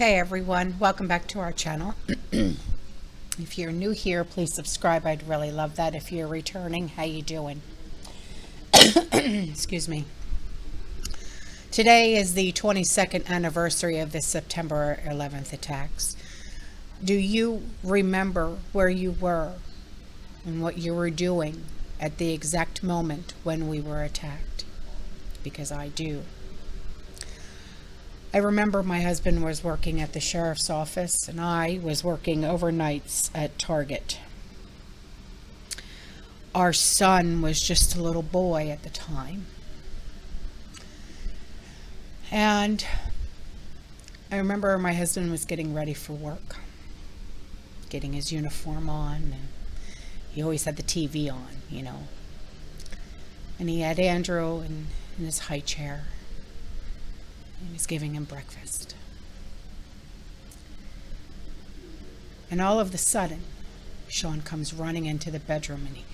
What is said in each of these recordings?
Hey everyone, welcome back to our channel. If you're new here, please subscribe. I'd really love that. If you're returning, how you doing? Excuse me. Today is the 22nd anniversary of the September 11th attacks. Do you remember where you were and what you were doing at the exact moment when we were attacked? Because I do. I remember my husband was working at the sheriff's office and I was working overnights at Target. Our son was just a little boy at the time. And I remember my husband was getting ready for work, getting his uniform on, and he always had the TV on, you know. And he had Andrew in his high chair. He was giving him breakfast. And all of a sudden, Sean comes running into the bedroom and he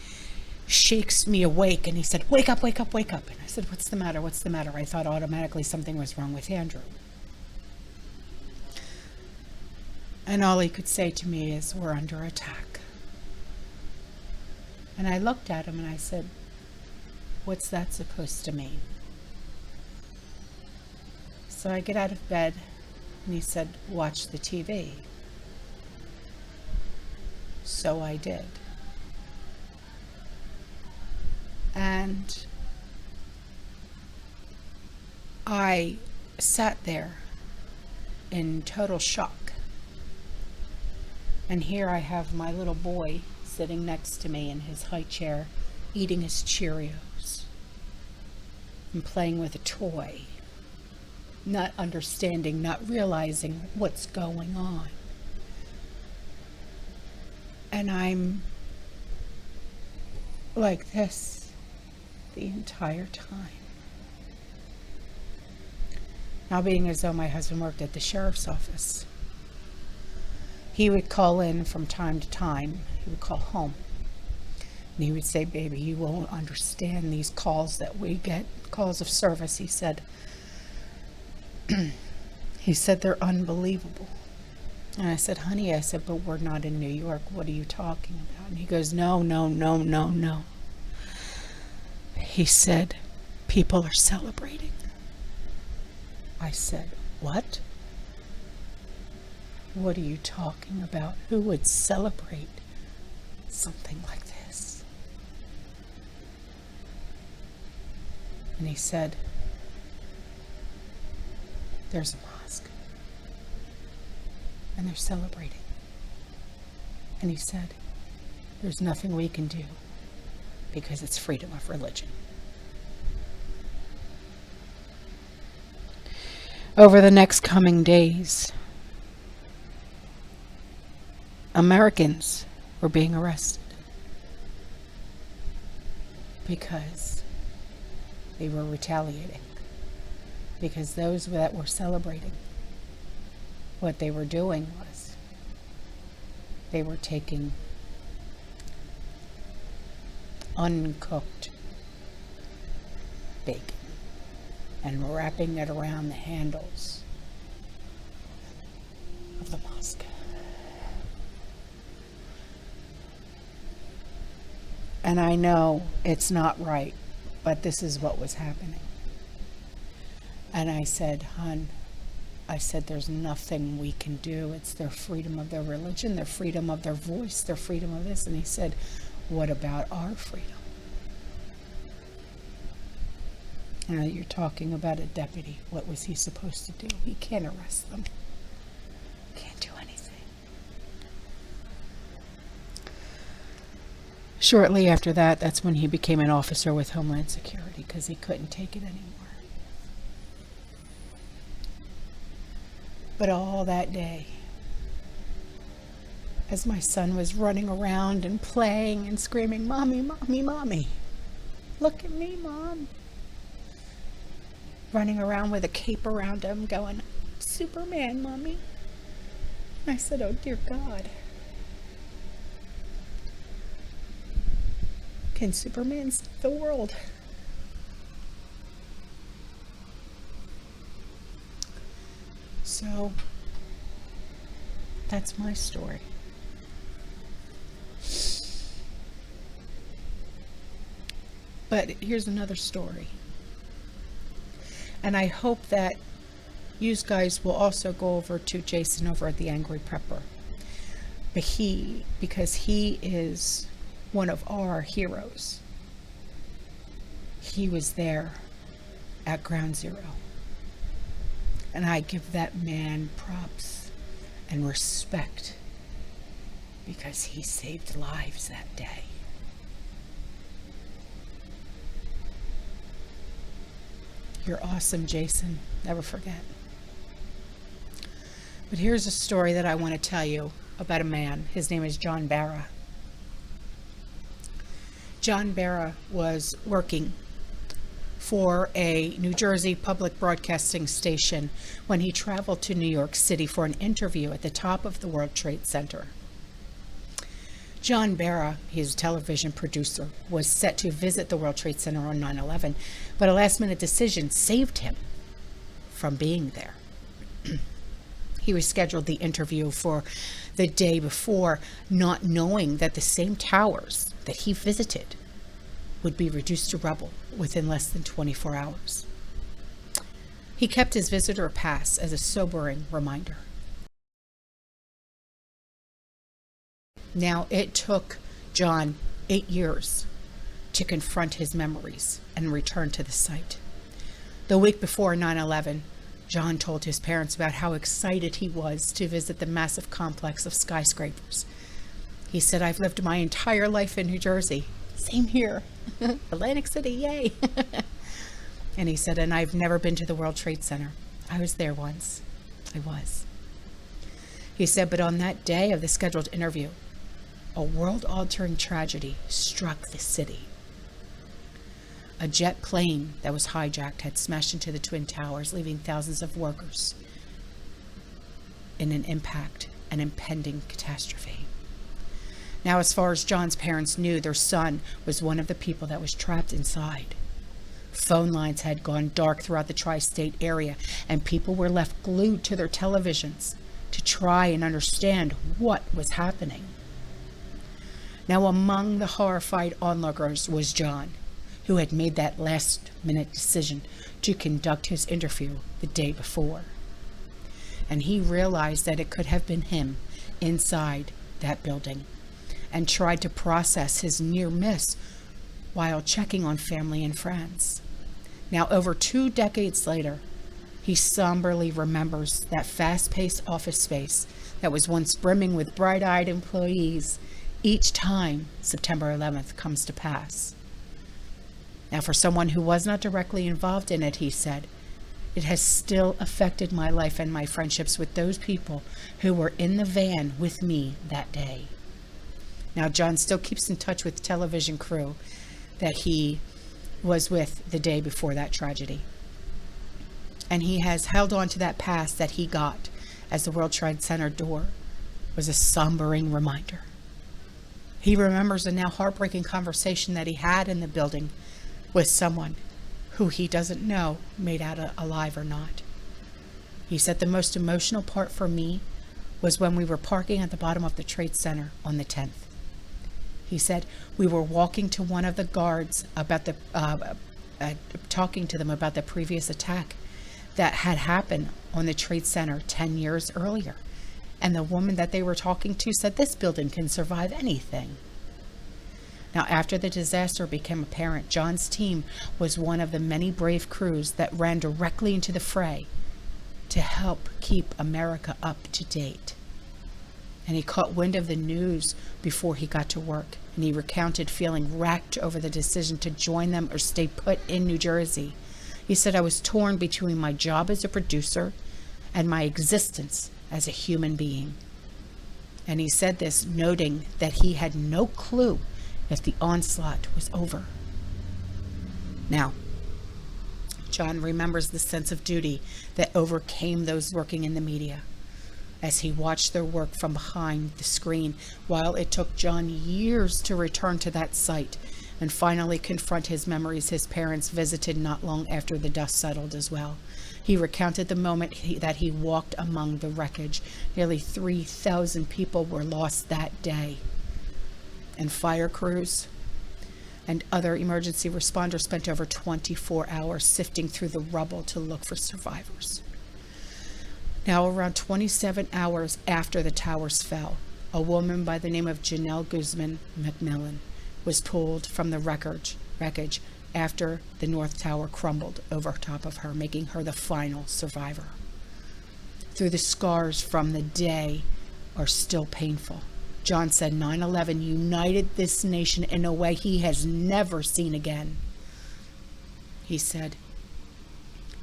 shakes me awake and he said, "Wake up, wake up, wake up." And I said, "What's the matter? What's the matter?" I thought automatically something was wrong with Andrew. And all he could say to me is, "We're under attack." And I looked at him and I said, "What's that supposed to mean?" So I get out of bed and he said, "Watch the TV." So I did. And I sat there in total shock. And here I have my little boy sitting next to me in his high chair, eating his Cheerios and playing with a toy. Not understanding, not realizing what's going on. And I'm like this the entire time. Now, being as though my husband worked at the sheriff's office, he would call in from time to time. He would call home. And he would say, "Baby, you won't understand these calls that we get, calls of service," he said. He said, "They're unbelievable." And I said, "Honey," I said, "but we're not in New York. What are you talking about?" And he goes, "No, no, no, no, no." He said, "People are celebrating." I said, "What? What are you talking about? Who would celebrate something like this?" And he said, "There's a mosque, and they're celebrating." And he said, "There's nothing we can do because it's freedom of religion." Over the next coming days, Americans were being arrested because they were retaliating. Because those that were celebrating, what they were doing was they were taking uncooked bacon and wrapping it around the handles of the mosque. And I know it's not right, but this is what was happening. And I said, "Hon," I said, "there's nothing we can do. It's their freedom of their religion, their freedom of their voice, their freedom of this." And he said, "What about our freedom?" Now you're talking about a deputy. What was he supposed to do? He can't arrest them. Can't do anything. Shortly after that, that's when he became an officer with Homeland Security because he couldn't take it anymore. But all that day, as my son was running around and playing and screaming, "Mommy, Mommy, Mommy, look at me, Mom," running around with a cape around him going, "Superman, Mommy." I said, "Oh dear God. Can Superman save the world?" So That's my story. But here's another story. And I hope that you guys will also go over to Jason over at the Angry Prepper. But because he is one of our heroes. He was there at Ground Zero. And I give that man props and respect because he saved lives that day. You're awesome, Jason. Never forget. But here's a story that I want to tell you about a man. His name is John Barra. John Barra was working for a New Jersey public broadcasting station when he traveled to New York City for an interview at the top of the World Trade Center. John Barra, his television producer, was set to visit the World Trade Center on 9/11, but a last-minute decision saved him from being there. He rescheduled the interview for the day before, not knowing that the same towers that he visited would be reduced to rubble within less than 24 hours. He kept his visitor pass as a sobering reminder. Now, it took John 8 years to confront his memories and return to the site. The week before 9/11, John told his parents about how excited he was to visit the massive complex of skyscrapers. He said, "I've lived my entire life in New Jersey." Same here. Atlantic City, yay. And he said, "And I've never been to the World Trade Center. I was there once." I was. He said, but on that day of the scheduled interview, a world-altering tragedy struck the city. A jet plane that was hijacked had smashed into the Twin Towers, leaving thousands of workers in an impending catastrophe. Now, as far as John's parents knew, their son was one of the people that was trapped inside. Phone lines had gone dark throughout the tri-state area, and people were left glued to their televisions to try and understand what was happening. Now, among the horrified onlookers was John, who had made that last-minute decision to conduct his interview the day before. And he realized that it could have been him inside that building, and tried to process his near miss while checking on family and friends. Now, over 2 decades later, he somberly remembers that fast-paced office space that was once brimming with bright-eyed employees each time September 11th comes to pass. Now, for someone who was not directly involved in it, he said, it has still affected my life and my friendships with those people who were in the van with me that day. Now, John still keeps in touch with the television crew that he was with the day before that tragedy. And he has held on to that pass that he got as the World Trade Center door was a sombering reminder. He remembers a now heartbreaking conversation that he had in the building with someone who he doesn't know made out alive or not. He said, the most emotional part for me was when we were parking at the bottom of the Trade Center on the 10th. He said, we were walking to one of the guards about talking to them about the previous attack that had happened on the Trade Center 10 years earlier. And the woman that they were talking to said, this building can survive anything. Now, after the disaster became apparent, John's team was one of the many brave crews that ran directly into the fray to help keep America up to date. And he caught wind of the news before he got to work, and he recounted feeling racked over the decision to join them or stay put in New Jersey. He said, I was torn between my job as a producer and my existence as a human being. And he said this, noting that he had no clue if the onslaught was over. Now, John remembers the sense of duty that overcame those working in the media as he watched their work from behind the screen, while it took John years to return to that site and finally confront his memories his parents visited not long after the dust settled as well. He recounted the moment that he walked among the wreckage. Nearly 3,000 people were lost that day. And fire crews and other emergency responders spent over 24 hours sifting through the rubble to look for survivors. Now, around 27 hours after the towers fell, a woman by the name of Janelle Guzman McMillan was pulled from the wreckage after the North Tower crumbled over top of her, making her the final survivor. Through the scars from the day are still painful. John said 9/11 united this nation in a way he has never seen again. He said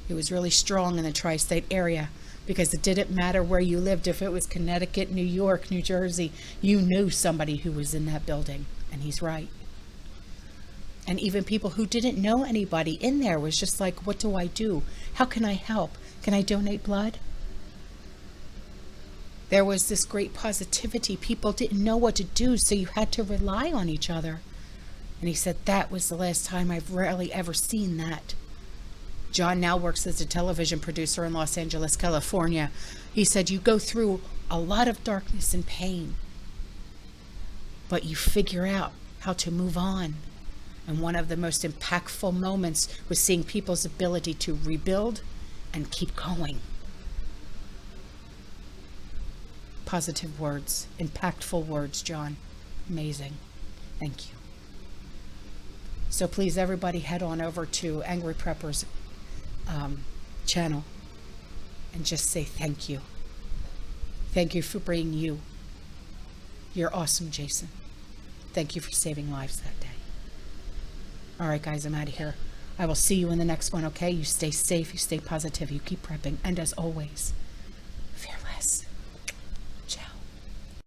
it was really strong in the tri-state area because it didn't matter where you lived. If it was Connecticut, New York, New Jersey, you knew somebody who was in that building. And he's right. And even people who didn't know anybody in there was just like, what do I do? How can I help? Can I donate blood? There was this great positivity. People didn't know what to do, so you had to rely on each other. And he said, that was the last time I've rarely ever seen that. John now works as a television producer in Los Angeles, California. He said, you go through a lot of darkness and pain, but you figure out how to move on. And one of the most impactful moments was seeing people's ability to rebuild and keep going. Positive words, impactful words, John. Amazing. Thank you. So please, everybody, head on over to Angry Prepper's channel and just say thank you. Thank you for being you. You're awesome, Jason. Thank you for saving lives that day. All right, guys, I'm out of here. I will see you in the next one, okay? You stay safe, you stay positive, you keep prepping, and as always,